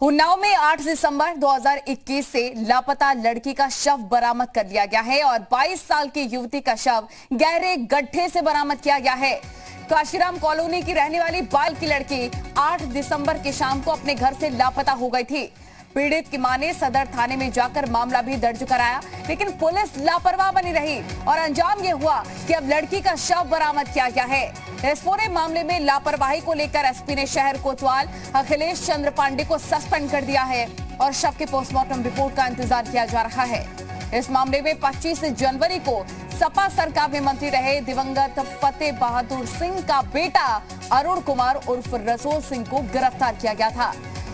उन्नाव में 8 दिसंबर 2021 से लापता लड़की का शव बरामद कर लिया गया है और 22 साल की युवती का शव गहरे गड्ढे से बरामद किया गया है। काशीराम कॉलोनी की रहने वाली बाल की लड़की 8 दिसंबर की शाम को अपने घर से लापता हो गई थी। पीड़ित की मां ने सदर थाने में जाकर मामला भी दर्ज कराया, लेकिन पुलिस लापरवाह बनी रही और अंजाम ये हुआ कि अब लड़की का शव बरामद किया गया है। इस पूरे मामले में लापरवाही को लेकर एसपी ने शहर कोतवाल अखिलेश चंद्र पांडे को सस्पेंड कर दिया है और शव के पोस्टमार्टम रिपोर्ट का इंतजार किया जा रहा है। इस मामले में 25 जनवरी को सपा सरकार में मंत्री रहे दिवंगत फतेह बहादुर सिंह का बेटा अरुण कुमार उर्फ रजोल सिंह को गिरफ्तार किया गया था।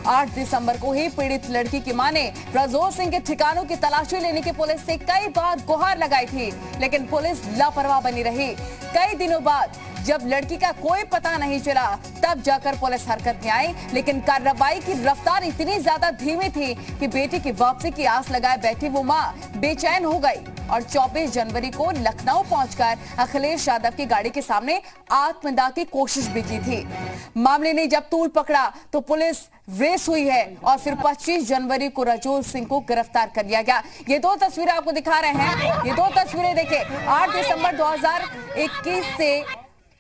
8 दिसंबर को ही पीड़ित लड़की की मां ने रजोल सिंह के ठिकानों की तलाशी लेने की पुलिस से कई बार गुहार लगाई थी, लेकिन पुलिस लापरवाह बनी रही। कई दिनों बाद जब लड़की का कोई पता नहीं चला तब जाकर पुलिस हरकत में आई, लेकिन कार्रवाई की रफ्तार इतनी ज्यादा धीमी थी कि बेटी की वापसी की आस लगाए बैठी वो मां बेचैन हो गई और 24 जनवरी को लखनऊ पहुंचकर अखिलेश यादव की गाड़ी के सामने आत्मदाह की कोशिश भी की थी। मामले ने जब तूल पकड़ा तो पुलिस रेस हुई है और फिर 25 जनवरी को रजोल सिंह को गिरफ्तार कर लिया गया। ये दो तस्वीरें आपको दिखा रहे हैं। ये दो तस्वीरें देखिए। 8 दिसंबर 2021 से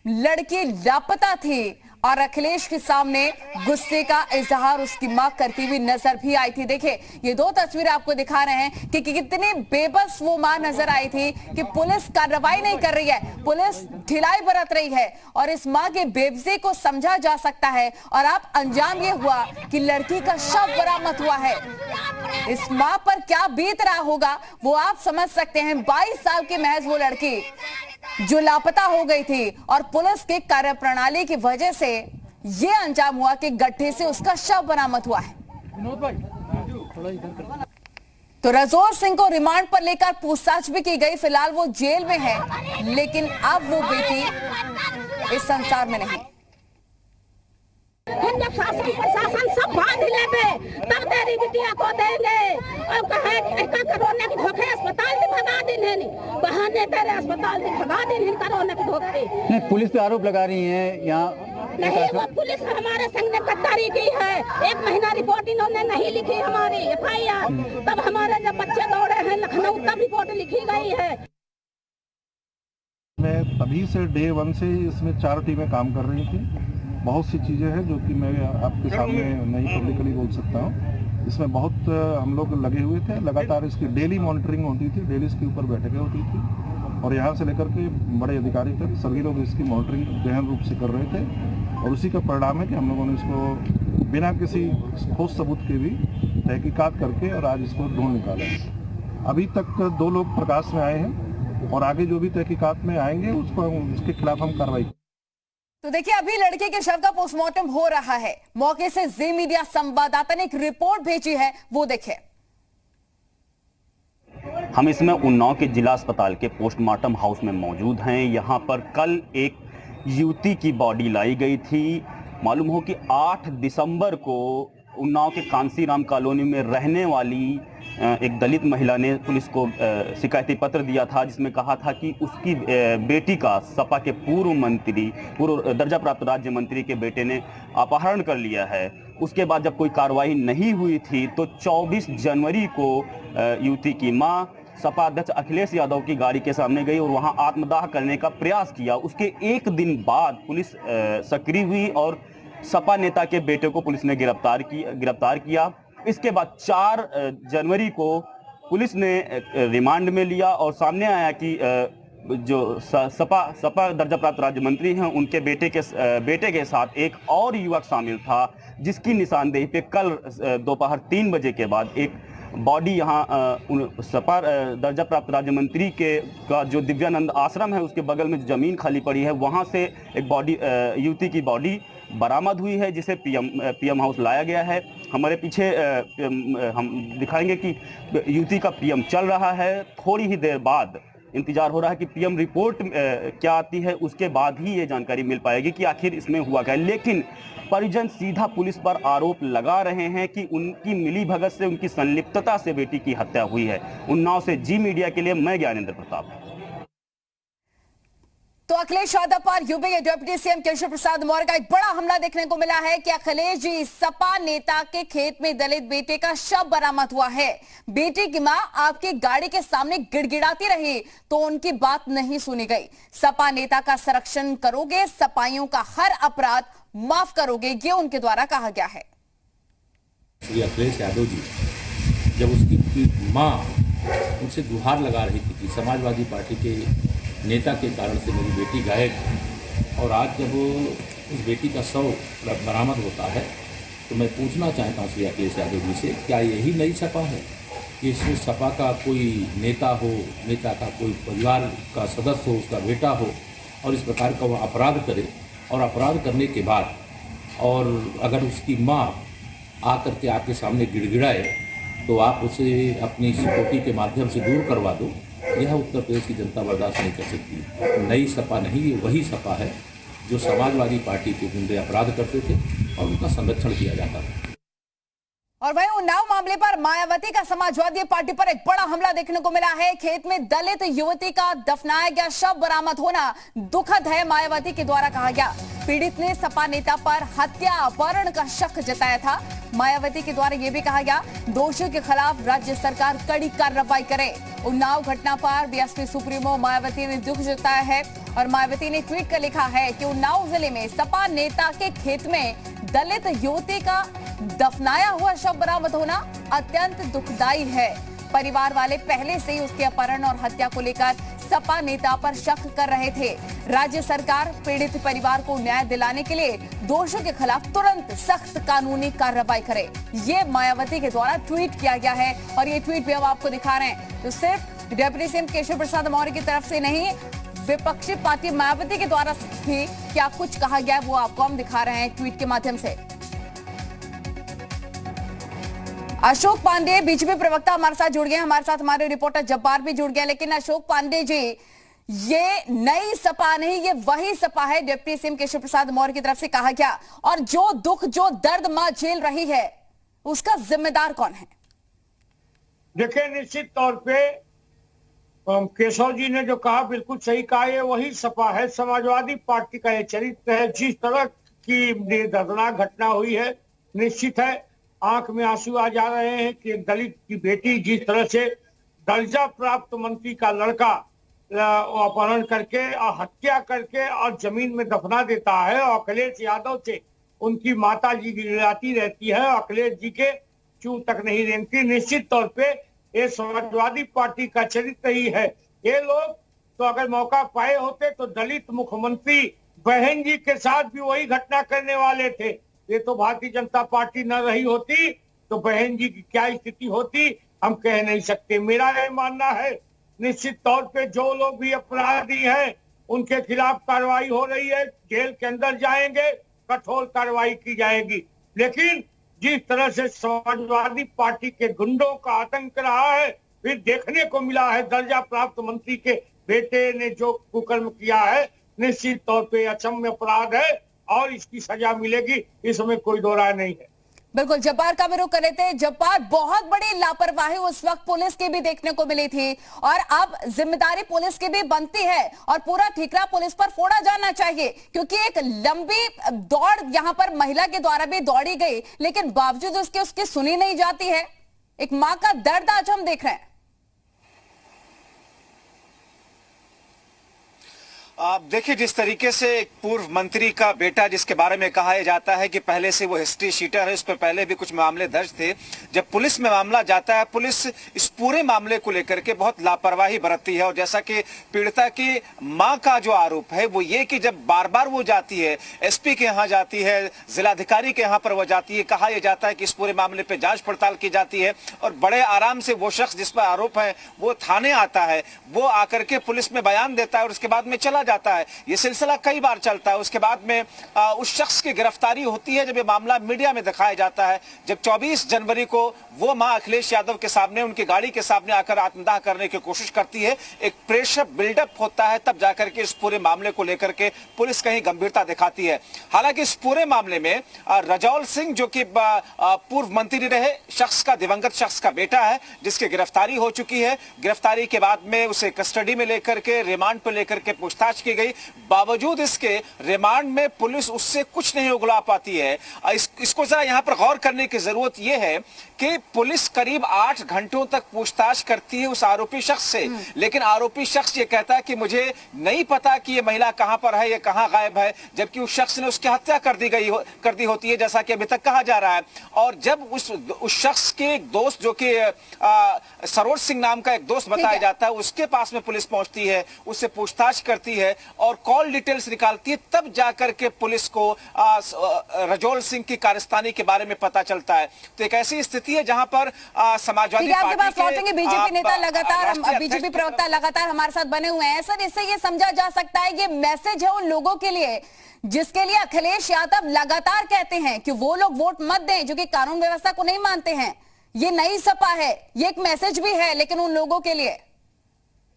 लड़की लापता थी और अखिलेश के सामने गुस्से का इजहार उसकी मां करती हुई नजर भी आई थी। देखिए, ये दो तस्वीरें आपको दिखा रहे हैं कि कितनी बेबस वो मां नजर आई थी कि पुलिस कार्रवाई नहीं कर रही है, पुलिस ढिलाई बरत रही है और इस मां के बेबसी को समझा जा सकता है। और अब अंजाम ये हुआ कि लड़की का शव बरामद हुआ है। इस मां पर क्या बीत रहा होगा वो आप समझ सकते हैं। 22 साल की महज वो लड़की जो लापता हो गई थी और पुलिस के कार्यप्रणाली की वजह से यह अंजाम हुआ कि गड्ढे से उसका शव बरामद हुआ है। तो रजोल सिंह को रिमांड पर लेकर पूछताछ भी की गई। फिलहाल वो जेल में है, लेकिन अब वो बेटी इस संसार में नहीं। जब शासन प्रशासन सब बांध लेंगे तब तेरी बिटिया को देंगे और कहे इसका कोरोना की धोखे अस्पताल से भगा देने बहाने तेरे अस्पताल से भगा देने कोरोना की धोखे। नहीं, पुलिस पे आरोप लगा रही है यहाँ। नहीं, वो पुलिस हमारे संग ने गद्दारी की है। 1 महीना रिपोर्ट इन्होंने नहीं लिखी हमारी FIR। तब हमारे जब बच्चे दौड़े हैं लखनऊ तब रिपोर्ट लिखी गई है। मैं तभी से डे 1 से इसमें 4 टीमें काम कर रही थी। बहुत सी चीज़ें हैं जो कि मैं आपके सामने नहीं पब्लिकली बोल सकता हूँ। इसमें बहुत हम लोग लगे हुए थे। लगातार इसकी डेली मॉनिटरिंग होती थी, डेली इसके ऊपर बैठकें होती थी और यहाँ से लेकर के बड़े अधिकारी तक सभी लोग इसकी मॉनिटरिंग गहन रूप से कर रहे थे और उसी का परिणाम है कि हम लोगों ने इसको बिना किसी ठोस सबूत के भी तहकीकात करके और आज इसको ढूंढ निकाला है। अभी तक 2 लोग प्रकाश में आए हैं और आगे जो भी तहकीकात में आएंगे उसके खिलाफ हम कार्रवाई। तो देखिए, अभी लड़के के शव का पोस्टमार्टम हो रहा है। मौके से जी मीडिया संवाददाता ने एक रिपोर्ट भेजी है, वो देखें। हम इसमें उन्नाव के जिला अस्पताल के पोस्टमार्टम हाउस में मौजूद हैं। यहां पर कल एक युवती की बॉडी लाई गई थी। मालूम हो कि 8 दिसंबर को उन्नाव के कांसीराम कॉलोनी में रहने वाली एक दलित महिला ने पुलिस को शिकायती पत्र दिया था, जिसमें कहा था कि उसकी बेटी का सपा के पूर्व दर्जा प्राप्त राज्य मंत्री के बेटे ने अपहरण कर लिया है। उसके बाद जब कोई कार्रवाई नहीं हुई थी तो 24 जनवरी को युवती की मां सपा अध्यक्ष अखिलेश यादव की गाड़ी के सामने गई और वहां आत्मदाह करने का प्रयास किया। उसके एक दिन बाद पुलिस सक्रिय हुई और सपा नेता के बेटे को पुलिस ने गिरफ्तार किया। इसके बाद 4 जनवरी को पुलिस ने रिमांड में लिया और सामने आया कि जो सपा दर्जा प्राप्त राज्य मंत्री हैं उनके बेटे के साथ एक और युवक शामिल था, जिसकी निशानदेही पे कल दोपहर 3 बजे के बाद एक बॉडी यहाँ सपा दर्जा प्राप्त राज्य मंत्री का जो दिव्यानंद आश्रम है उसके बगल में जमीन खाली पड़ी है, वहाँ से एक बॉडी युवती की बॉडी बरामद हुई है, जिसे पीएम हाउस लाया गया है। हमारे पीछे हम दिखाएंगे कि युवती का पीएम चल रहा है। थोड़ी ही देर बाद इंतजार हो रहा है कि पीएम रिपोर्ट क्या आती है, उसके बाद ही ये जानकारी मिल पाएगी कि आखिर इसमें हुआ क्या है। लेकिन परिजन सीधा पुलिस पर आरोप लगा रहे हैं कि उनकी मिलीभगत से, उनकी संलिप्तता से बेटी की हत्या हुई है। उन्नाव से जी मीडिया के लिए मैं ज्ञानेंद्र प्रताप। तो अखिलेश यादव पर यूपी के डिप्टी सीएम केशव प्रसाद मौर्य का एक बड़ा हमला देखने को मिला है कि अखिलेश जी सपा नेता के खेत में दलित बेटे का शव बरामद हुआ है। बेटी की मां आपकी गाड़ी के सामने गिड़गिड़ाती रही तो उनकी बात नहीं सुनी गई। सपा नेता का संरक्षण करोगे, सपाइयों का हर अपराध माफ करोगे, ये उनके द्वारा कहा गया है। श्री अखिलेश यादव जी जब उसकी मां उनसे गुहार लगा रही थी कि समाजवादी पार्टी के नेता के कारण से मेरी बेटी गायब है, और आज जब उस बेटी का शव बरामद होता है तो मैं पूछना चाहता हूँ श्री अखिलेश यादव जी से, क्या यही नई सपा है कि इसमें सपा का कोई नेता हो, नेता का कोई परिवार का सदस्य हो, उसका बेटा हो और इस प्रकार का वह अपराध करे, और अपराध करने के बाद और अगर उसकी माँ आकर के आपके सामने गिड़गिड़ाए तो आप उसे अपनी सिक्योरिटी के माध्यम से दूर करवा दो? यह उत्तर प्रदेश की जनता बर्दाश्त नहीं कर सकती। नई सपा नहीं, ये वही सपा है जो समाजवादी पार्टी के गुंडे अपराध करते थे और उनका संरक्षण किया जाता था। और वहीं उन्नाव मामले पर मायावती का समाजवादी पार्टी पर एक बड़ा हमला देखने को मिला है। खेत में दलित युवती का दफनाया गया शव बरामद होना दुखद है, मायावती के द्वारा कहा गया। पीड़ित ने सपा नेता पर हत्या अपहरण का शक जताया था। मायावती के द्वारा यह भी कहा गया दोषियों के खिलाफ राज्य सरकार कड़ी कार्रवाई करे। उन्नाव घटना पर बीएसपी सुप्रीमो मायावती ने दुख जताया है और मायावती ने ट्वीट कर लिखा है कि उन्नाव जिले में सपा नेता के खेत में दलित युवती का दफनाया हुआ शव बरामद होना अत्यंत दुखदायी है। परिवार वाले पहले से ही उसके अपहरण और हत्या को लेकर सपा नेता पर शक कर रहे थे। राज्य सरकार पीड़ित परिवार को न्याय दिलाने के लिए दोषियों के खिलाफ तुरंत सख्त कानूनी कार्रवाई करे, ये मायावती के द्वारा ट्वीट किया गया है। और ये ट्वीट भी हम आपको दिखा रहे हैं। तो सिर्फ डिप्टी सीएम केशव प्रसाद मौर्य की तरफ से नहीं, विपक्षी पार्टी मायावती के द्वारा भी क्या कुछ कहा गया है वो आपको हम दिखा रहे हैं ट्वीट के माध्यम से। अशोक पांडे बीजेपी प्रवक्ता हमारे साथ जुड़ गए, हमारे साथ हमारे रिपोर्टर जब्बार भी जुड़ गया। लेकिन अशोक पांडे जी, ये नई सपा नहीं, ये वही सपा है डिप्टी सीएम केशव प्रसाद मौर्य की तरफ से कहा गया। और जो दुख, जो दर्द मां झेल रही है उसका जिम्मेदार कौन है? देखिए, निश्चित तौर पे केशव जी ने जो कहा बिल्कुल सही कहा। ये वही सपा है, समाजवादी पार्टी का ये चरित्र है। जिस तरह की दर्दनाक घटना हुई है, निश्चित है आंख में आंसू आ जा रहे हैं कि एक दलित की बेटी जिस तरह से दर्जा प्राप्त मंत्री का लड़का अपहरण करके और हत्या करके और जमीन में दफना देता है, और अखिलेश यादव से उनकी माता जी गिड़गिड़ाती रहती है और अखिलेश जी के चू तक नहीं रेंगती। निश्चित तौर पे ये समाजवादी पार्टी का चरित्र ही है। ये लोग तो अगर मौका पाए होते तो दलित मुख्यमंत्री बहन जी के साथ भी वही घटना करने वाले थे। ये तो भारतीय जनता पार्टी न रही होती तो बहन जी की क्या स्थिति होती हम कह नहीं सकते। मेरा यह मानना है निश्चित तौर पे जो लोग भी अपराधी हैं उनके खिलाफ कार्रवाई हो रही है, जेल के अंदर जाएंगे, कठोर कार्रवाई की जाएगी। लेकिन जिस तरह से समाजवादी पार्टी के गुंडों का आतंक रहा है, फिर देखने को मिला है दर्जा प्राप्त मंत्री के बेटे ने जो कुकर्म किया है, निश्चित तौर पे अक्षम्य अपराध है और इसकी सजा मिलेगी, इसमें कोई दो राय नहीं है। बिल्कुल, जब्बार का भी रुख कर रहे थे। जब्बार, बहुत बड़ी लापरवाही उस वक्त पुलिस की भी देखने को मिली थी और अब जिम्मेदारी पुलिस की भी बनती है और पूरा ठीकरा पुलिस पर फोड़ा जाना चाहिए, क्योंकि एक लंबी दौड़ यहां पर महिला के द्वारा भी दौड़ी गई, लेकिन बावजूद उसकी सुनी नहीं जाती है। एक मां का दर्द आज हम देख रहे हैं। आप देखिए, जिस तरीके से एक पूर्व मंत्री का बेटा जिसके बारे में कहा जाता है कि पहले से वो हिस्ट्री शीटर है, उस पर पहले भी कुछ मामले दर्ज थे, जब पुलिस में मामला जाता है, पुलिस इस पूरे मामले को लेकर के बहुत लापरवाही बरतती है। और जैसा कि पीड़िता की मां का जो आरोप है वो ये कि जब बार बार वो जाती है, एसपी के यहाँ जाती है, जिलाधिकारी के यहाँ पर वो जाती है, कहा यह जाता है कि इस पूरे मामले पर जांच पड़ताल की जाती है और बड़े आराम से वो शख्स जिस पर आरोप है वो थाने आता है, वो आकर के पुलिस में बयान देता है और उसके बाद में चला जाता है। ये सिलसिला कई बार चलता है। उसके बाद में उस शख्स की गिरफ्तारी होती है जब ये मामला मीडिया में दिखाया जाता है। जब 24 जनवरी को वो मां अखिलेश यादव के सामने, उनकी गाड़ी के सामने आकर आत्मदाह करने की कोशिश करती है, एक प्रेशर बिल्डअप होता है, तब जाकर के इस पूरे मामले को लेकर के पुलिस कहीं गंभीरता दिखाती है। हालांकि इस पूरे मामले में रजौल सिंह जो कि पूर्व मंत्री रहे शख्स का, दिवंगत शख्स का बेटा है, जिसकी गिरफ्तारी हो चुकी है। गिरफ्तारी के बाद में उसे कस्टडी में लेकर के, रिमांड पर लेकर के पूछताछ पूछताछ की गई, बावजूद इसके रिमांड में पुलिस उससे कुछ नहीं उगला पाती है। इसको जरा यहाँ पर गौर करने की जरूरत यह है कि पुलिस करीब 8 घंटों तक पूछताछ करती है उस आरोपी शख्स से, लेकिन आरोपी शख्स ये कहता है कि मुझे नहीं पता कि ये महिला कहां पर है, ये कहां गायब है, जबकि उस शख्स ने उसकी हत्या कर दी होती है, जैसा कि अभी तक कहा जा रहा है। और जब उस शख्स के एक दोस्त, जो कि सरोज सिंह नाम का एक दोस्त बताया जाता है, उसके पास में पुलिस पहुंचती है, उससे पूछताछ करती है और कॉल डिटेल्स निकालती है, तब जाकर के पुलिस को रजौल सिंह की कारस्तानी के बारे में पता चलता है। तो एक ऐसी स्थिति है जहां पर समाजवादी आपके पास पार्टी लौटेंगे। बीजेपी नेता लगातार, बीजेपी प्रवक्ता लगातार हमारे साथ बने हुए हैं। सर, इससे ये समझा जा सकता है, ये मैसेज है उन लोगों के लिए जिसके लिए अखिलेश यादव लगातार कहते हैं कि वो लोग वोट मत दें जो कि कानून व्यवस्था को नहीं मानते हैं। ये नई सपा है, ये एक मैसेज भी है, लेकिन उन लोगों के लिए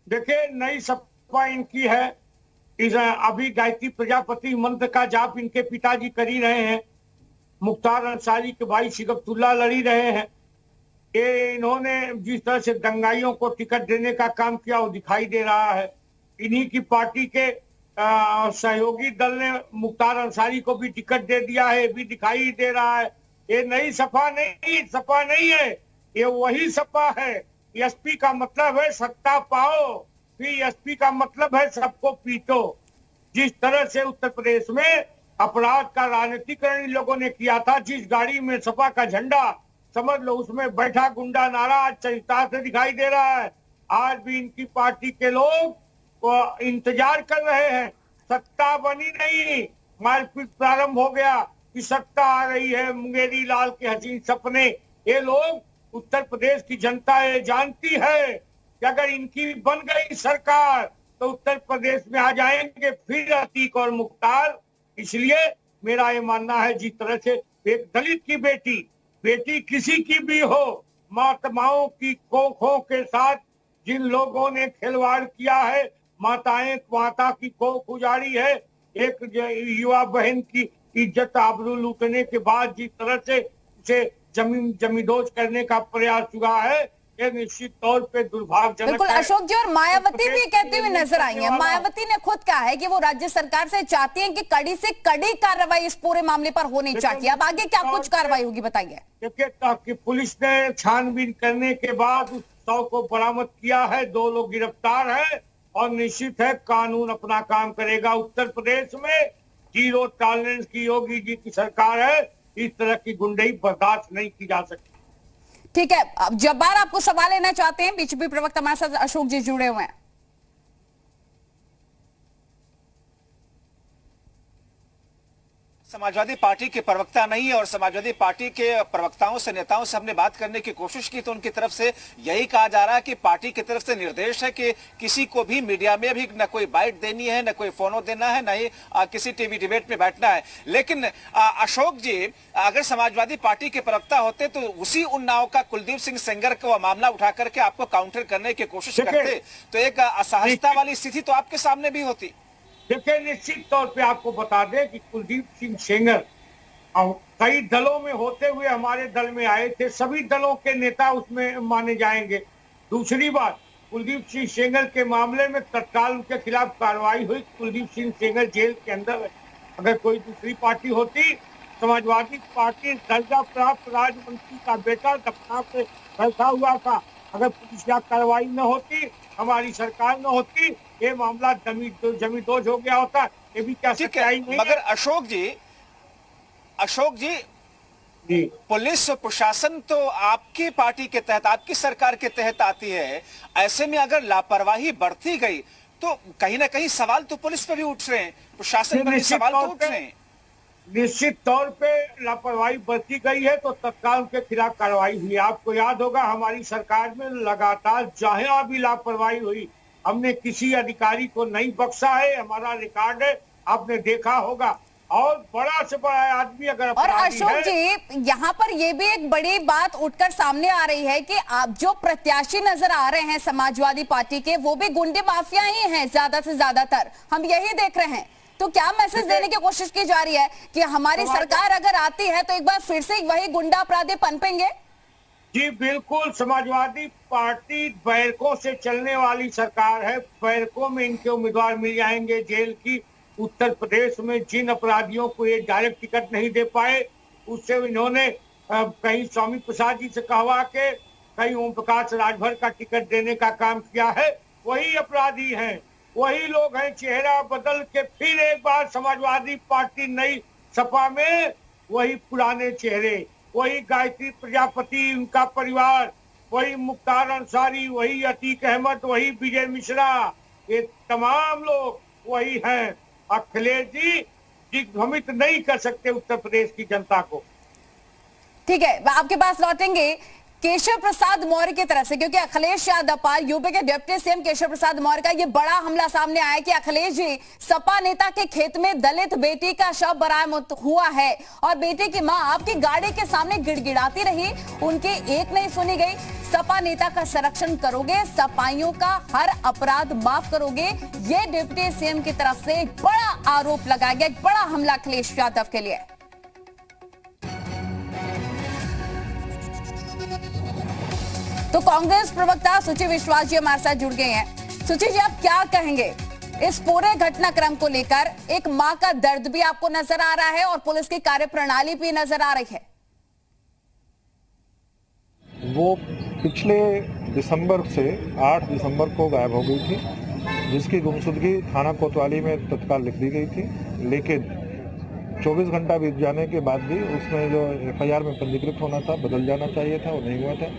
देखिए, नई सपा इनकी है। अभी गायत्री प्रजापति मंत्र का जाप इनके पिताजी कर ही रहे हैं, मुख्तार अंसारी के भाई शिगफ्तुल्ला लड़ी रहे हैं। ये इन्होंने जिस तरह से दंगाइयों को टिकट देने का काम किया वो दिखाई दे रहा है। इन्हीं की पार्टी के सहयोगी दल ने मुख्तार अंसारी को भी टिकट दे दिया है, भी दिखाई दे रहा है। ये नई सपा नहीं है, ये वही सपा है। एसपी का मतलब है सत्ता पाओ, फिर एसपी का मतलब है सबको पीटो। जिस तरह से उत्तर प्रदेश में अपराध का राजनीतिकरण इन लोगों ने किया था, जिस गाड़ी में सपा का झंडा समझ लो उसमें बैठा गुंडा नारा आज चरितार्थ से दिखाई दे रहा है। आज भी इनकी पार्टी के लोग इंतजार कर रहे हैं, सत्ता बनी नहीं, मारपीट प्रारंभ हो गया कि सत्ता आ रही है, मुंगेरी लाल के हसीन सपने। ये लोग उत्तर प्रदेश की जनता ये जानती है कि अगर इनकी बन गई सरकार तो उत्तर प्रदेश में आ जाएंगे फिर अतीक और मुख्तार। इसलिए मेरा ये मानना है, जिस तरह से एक दलित की बेटी किसी की भी हो, माताओं की कोखों के साथ जिन लोगों ने खिलवाड़ किया है, माता की कोख उजाड़ी है, एक युवा बहन की इज्जत आबरू लूटने के बाद जिस तरह से उसे जमींदोज करने का प्रयास हुआ है, ये निश्चित तौर पे दुर्भाग्यजनक बिल्कुल। है। अशोक जी, और मायावती भी कहती हुई नजर आई है। मायावती ने खुद कहा है कि वो राज्य सरकार से चाहती हैं कि कड़ी से कड़ी कार्रवाई इस पूरे मामले पर होनी चाहिए। अब आगे क्या कुछ कार्रवाई होगी बताइए। देखिए, पुलिस ने छानबीन करने के बाद उस 100 को बरामद किया है, 2 लोग गिरफ्तार हैं और निश्चित है कानून अपना काम करेगा। उत्तर प्रदेश में 0 टॉलरेंस की योगी जी की सरकार है, इस तरह की गुंडई बर्दाश्त नहीं की जा सकती। ठीक है, अब जब्बार आपको सवाल लेना चाहते हैं, बीजेपी प्रवक्ता हमारे साथ अशोक जी जुड़े हुए हैं। समाजवादी पार्टी के प्रवक्ता नहीं है और समाजवादी पार्टी के प्रवक्ताओं से, नेताओं से हमने बात करने की कोशिश की तो उनकी तरफ से यही कहा जा रहा है कि पार्टी की तरफ से निर्देश है कि किसी को भी मीडिया में भी न कोई बाइट देनी है, न कोई फोनो देना है, न ही किसी टीवी डिबेट में बैठना है। लेकिन अशोक जी, अगर समाजवादी पार्टी के प्रवक्ता होते तो उसी उन्नाव का कुलदीप सिंह सेंगर को मामला उठा करके आपको काउंटर करने की कोशिश करते तो एक असहजता वाली स्थिति तो आपके सामने भी होती। देखिए, निश्चित तौर पे आपको बता दें कि कुलदीप सिंह सेंगर कई दलों में होते हुए हमारे दल में आए थे, सभी दलों के नेता उसमें माने जाएंगे। दूसरी बात, कुलदीप सिंह सेंगर के मामले में तत्काल उनके खिलाफ कार्रवाई हुई। कुलदीप सिंह सेंगर जेल के अंदर है। अगर कोई दूसरी पार्टी होती, समाजवादी पार्टी दर्जा प्राप्त राज्य मंत्री का बेटा दफना पे बैठा हुआ था, अगर पुलिस या कार्रवाई न होती, हमारी सरकार न होती, ये मामला जमींदोज हो गया होता। ये भी क्या सच्चाई नहीं? मगर अशोक जी पुलिस प्रशासन तो आपकी पार्टी के तहत, आपकी सरकार के तहत आती है। ऐसे में अगर लापरवाही बढ़ती गई तो कहीं ना कहीं सवाल तो पुलिस पर भी उठ रहे हैं, प्रशासन पर भी सवाल तो उठ रहे हैं। निश्चित तौर पे लापरवाही बरती गई है तो तत्काल उनके खिलाफ कार्रवाई हुई। आपको याद होगा, हमारी सरकार में लगातार जहां भी लापरवाही हुई, हमने किसी अधिकारी को नहीं बख्शा है। हमारा रिकॉर्ड है, आपने देखा होगा। और बड़ा से बड़ा आदमी अगर और अशोक जी, यहाँ पर ये भी एक बड़ी बात उठकर सामने आ रही है कि आप जो प्रत्याशी नजर आ रहे हैं समाजवादी पार्टी के, वो भी गुंडे माफिया ही हैं ज्यादा से ज्यादातर, हम यही देख रहे हैं। तो क्या मैसेज देने की कोशिश की जा रही है कि हमारी सरकार अगर आती है तो एक बार फिर से वही गुंडा अपराधी पनपेंगे? जी बिल्कुल, समाजवादी पार्टी बैरकों से चलने वाली सरकार है। बैरकों में इनके उम्मीदवार मिल जाएंगे जेल की। उत्तर प्रदेश में जिन अपराधियों को ये डायरेक्ट टिकट नहीं दे पाए, उससे इन्होंने कहीं स्वामी प्रसाद जी से कहवा के, कहीं ओम प्रकाश राजभर का टिकट देने का काम किया है। वही अपराधी हैं, वही लोग हैं। चेहरा बदल के फिर एक बार समाजवादी पार्टी नई सपा में वही पुराने चेहरे, वही गायत्री प्रजापति, उनका परिवार, वही मुख्तार अंसारी, वही अतीक अहमद, वही विजय मिश्रा, ये तमाम लोग वही हैं। अखिलेश जी दिग्भ्रमित नहीं कर सकते उत्तर प्रदेश की जनता को। ठीक है, आपके पास लौटेंगे केशव प्रसाद मौर्य की तरफ से, क्योंकि अखिलेश यादव पर यूपी के डिप्टी सीएम केशव प्रसाद मौर्य का ये बड़ा हमला सामने आया कि अखिलेश जी सपा नेता के खेत में दलित बेटी का शव बरामद हुआ है और बेटी की मां आपकी गाड़ी के सामने गिड़गिड़ाती रही, उनकी एक नहीं सुनी गई। सपा नेता का संरक्षण करोगे, सपाइयों का हर अपराध माफ करोगे, ये डिप्टी सीएम की तरफ से एक बड़ा आरोप लगाया गया, एक बड़ा हमला अखिलेश यादव के लिए। तो कांग्रेस प्रवक्ता सुचि विश्वास जी हमारे साथ जुड़ गए हैं। सुचि जी, आप क्या कहेंगे इस पूरे घटनाक्रम को लेकर? एक मां का दर्द भी आपको नजर आ रहा है और पुलिस की कार्यप्रणाली भी नजर आ रही है। वो पिछले दिसंबर से 8 दिसंबर को गायब हो गई थी, जिसकी गुमशुदगी थाना कोतवाली में तत्काल लिख दी गई थी, लेकिन 24 घंटा बीत जाने के बाद भी उसमें जो एफआईआर में पंजीकृत होना था, बदल जाना चाहिए था, वो नहीं हुआ था।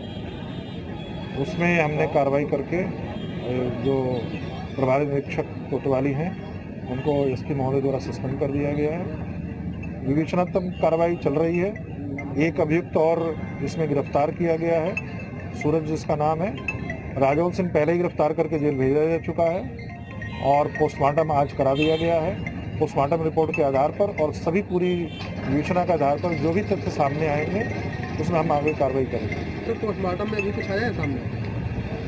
उसमें हमने कार्रवाई करके जो प्रभारी निरीक्षक कोतवाली हैं उनको एसपी महोदय द्वारा सस्पेंड कर दिया गया है। विवेचनात्मक कार्रवाई चल रही है। एक अभियुक्त और इसमें गिरफ्तार किया गया है, सूरज जिसका नाम है। राजौल सिंह पहले ही गिरफ्तार करके जेल भेजा जा चुका है और पोस्टमार्टम आज करा दिया गया है। पोस्टमार्टम रिपोर्ट के आधार पर और सभी पूरी विवेचना के आधार पर जो भी तथ्य सामने आएंगे उसमें हम आगे कार्रवाई करेंगे। तो पोस्टमार्टम में अभी कुछ आया है सामने?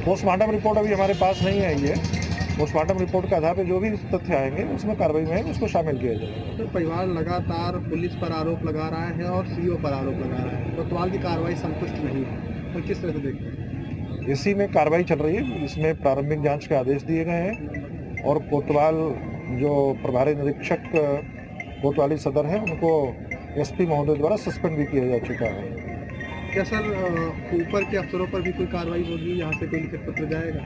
पोस्टमार्टम रिपोर्ट अभी हमारे पास नहीं आई है। पोस्टमार्टम रिपोर्ट के आधार पर जो भी तथ्य आएंगे उसमें कार्रवाई में उसको शामिल किया जाएगा। तो परिवार लगातार पुलिस पर आरोप लगा रहा है और सीओ पर आरोप लगा रहा है, कोतवाल की कार्रवाई संतुष्ट नहीं है, तो किस तरह से देखते हैं? इसी में कार्रवाई चल रही है। इसमें प्रारंभिक जांच के आदेश दिए गए हैं और कोतवाल जो प्रभारी निरीक्षक कोतवाली सदर हैं उनको एसपी महोदय द्वारा सस्पेंड भी किया जा चुका है। क्या सर ऊपर के अफसरों पर भी कोई कार्रवाई होगी, यहाँ से कोई लिखित पत्र जाएगा?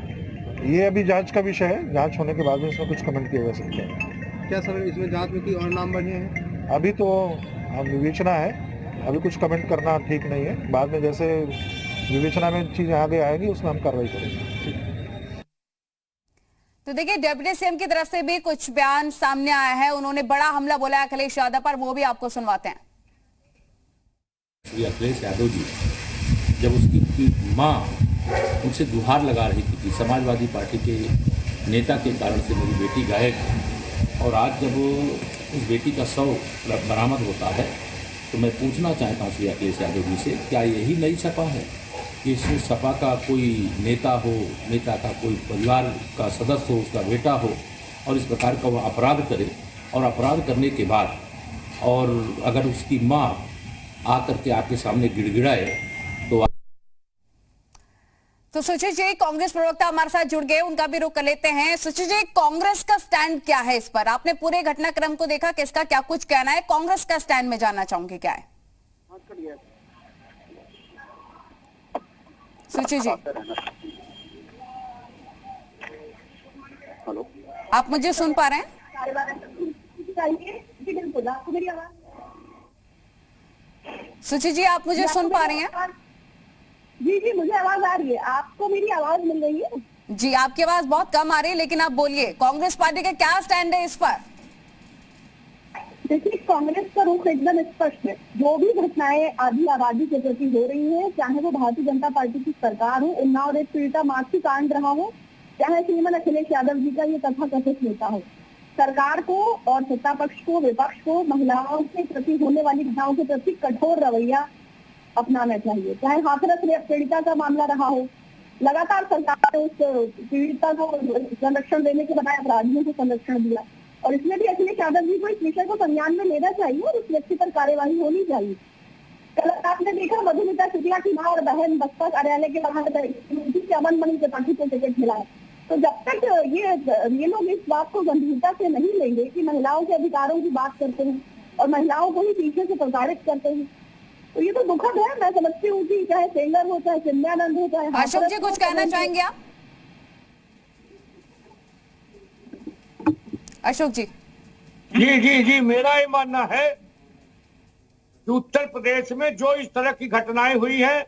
ये अभी जांच का विषय है, जांच होने के बाद में इसमें कुछ कमेंट किया जा सकता है। क्या सर इसमें जांच में कोई और नाम बने हैं? अभी तो विवेचना है, अभी कुछ कमेंट करना ठीक नहीं है। बाद में जैसे विवेचना में चीजें आगे आएंगी उसमें हम कार्रवाई करेंगे। तो देखिए, डिप्टी सीएम की तरफ से भी कुछ बयान सामने आया है। उन्होंने बड़ा हमला बोला है अखिलेश यादव पर, वो भी आपको सुनवाते हैं। श्री अखिलेश यादव जी जब उसकी माँ उनसे गुहार लगा रही थी कि समाजवादी पार्टी के नेता के कारण से मेरी बेटी गायब है, और आज जब उस बेटी का शव बरामद होता है तो मैं पूछना चाहता हूँ श्री अखिलेश यादव जी से, क्या यही नई सपा है कि इस सपा का कोई नेता हो, नेता का कोई परिवार का सदस्य हो, उसका बेटा हो और इस प्रकार का वह अपराध करे, और अपराध करने के बाद और अगर उसकी माँ आकर के आपके सामने गिड़गिड़ाए तो सुचि जी कांग्रेस प्रवक्ता हमारे साथ जुड़ गए, उनका भी रुख कर लेते हैं। सुचि जी, कांग्रेस का स्टैंड क्या है इस पर? आपने पूरे घटनाक्रम को देखा, किसका क्या कुछ कहना है? कांग्रेस का स्टैंड में जानना चाहूंगी क्या है। सुचि जी, हेलो, आप मुझे सुन पा रहे हैं? सुचि जी, आप मुझे सुन पा रही हैं? जी जी, मुझे आवाज आ रही है। आपको मेरी आवाज मिल रही है? जी, आपकी आवाज बहुत कम आ रही है, लेकिन आप बोलिए, कांग्रेस पार्टी का क्या स्टैंड है इस पर? देखिए, कांग्रेस का रुख एकदम स्पष्ट है। जो भी घटनाएं आधी आबादी के प्रति हो रही है, चाहे वो भारतीय जनता पार्टी की सरकार हो, उन्नाव रेप पीड़िता मातृ कांड रहा हो, चाहे श्रीमान अखिलेश यादव जी का ये तथाकथित नेता हो, सरकार को और सत्ता पक्ष को, विपक्ष को महिलाओं के प्रति होने वाली घटनाओं के प्रति कठोर रवैया अपनाना चाहिए। चाहे हाथरस रेप पीड़िता का मामला रहा हो, लगातार सरकार ने उस पीड़िता को संरक्षण देने के बजाय अपराधियों को संरक्षण दिया, और इसमें भी अखिलेश यादव जी को इस विषय को संज्ञान में लेना चाहिए और उस व्यक्ति पर कार्यवाही होनी चाहिए। कल आपने देखा मधुमिता शुक्ला की मां और बहन बसपा कार्यालय के बाहर अमन मणि त्रिपाठी को टिकट मिला है। तो जब तक ये लोग इस बात को गंभीरता से नहीं लेंगे कि महिलाओं के अधिकारों की बात करते हैं और महिलाओं को ही पीछे से प्रताड़ित करते हैं, तो ये तो दुखद है। मैं समझती हूँ कि चाहे सेंगर हो, चाहे चिन्मयानंद हो, चाहे अशोक जी कुछ कहना चाहेंगे आप? अशोक जी। जी, मेरा ये मानना है कि उत्तर प्रदेश में जो इस तरह की घटनाएं हुई है,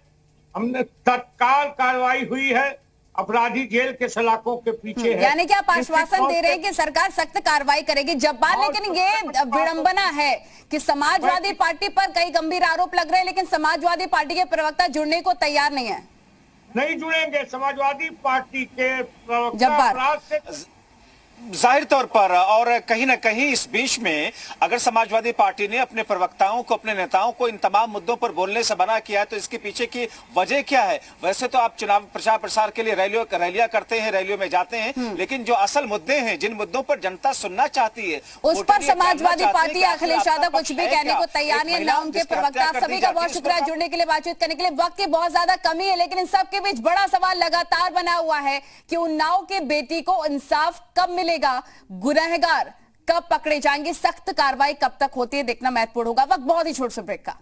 हमने तत्काल कार्रवाई हुई है, अपराधी जेल के सलाखों के पीछे है। यानी कि आप आश्वासन दे रहे हैं कि सरकार सख्त कार्रवाई करेगी जब्बार, लेकिन ये विडंबना है कि समाजवादी पार्टी पर कई गंभीर आरोप लग रहे हैं, लेकिन समाजवादी पार्टी के प्रवक्ता जुड़ने को तैयार नहीं है। नहीं जुड़ेंगे समाजवादी पार्टी के जब्बार जाहिर तौर पर। और कहीं ना कहीं इस बीच में अगर समाजवादी पार्टी ने अपने प्रवक्ताओं को, अपने नेताओं को इन तमाम मुद्दों पर बोलने से मना किया है, तो इसके पीछे की वजह क्या है? वैसे तो आप चुनाव प्रचार प्रसार के लिए रैलियां करते हैं, रैलियों में जाते हैं, लेकिन जो असल मुद्दे हैं, जिन मुद्दों पर जनता सुनना चाहती है, उस पर समाजवादी पार्टी अखिलेश यादव कुछ भी कहने को तैयार नहीं है, ना उनके प्रवक्ता। सभी का बहुत शुक्रिया जुड़ने के लिए, बातचीत करने के लिए। वक्त की बहुत ज्यादा कमी है, लेकिन इन सबके बीच बड़ा सवाल लगातार बना हुआ है कि उन्नाव की बेटी को इंसाफ कब मिलेगा, गुनहगार कब पकड़े जाएंगे, सख्त कार्रवाई कब तक होती है, देखना महत्वपूर्ण होगा। वक्त बहुत ही छोटे से ब्रेक का।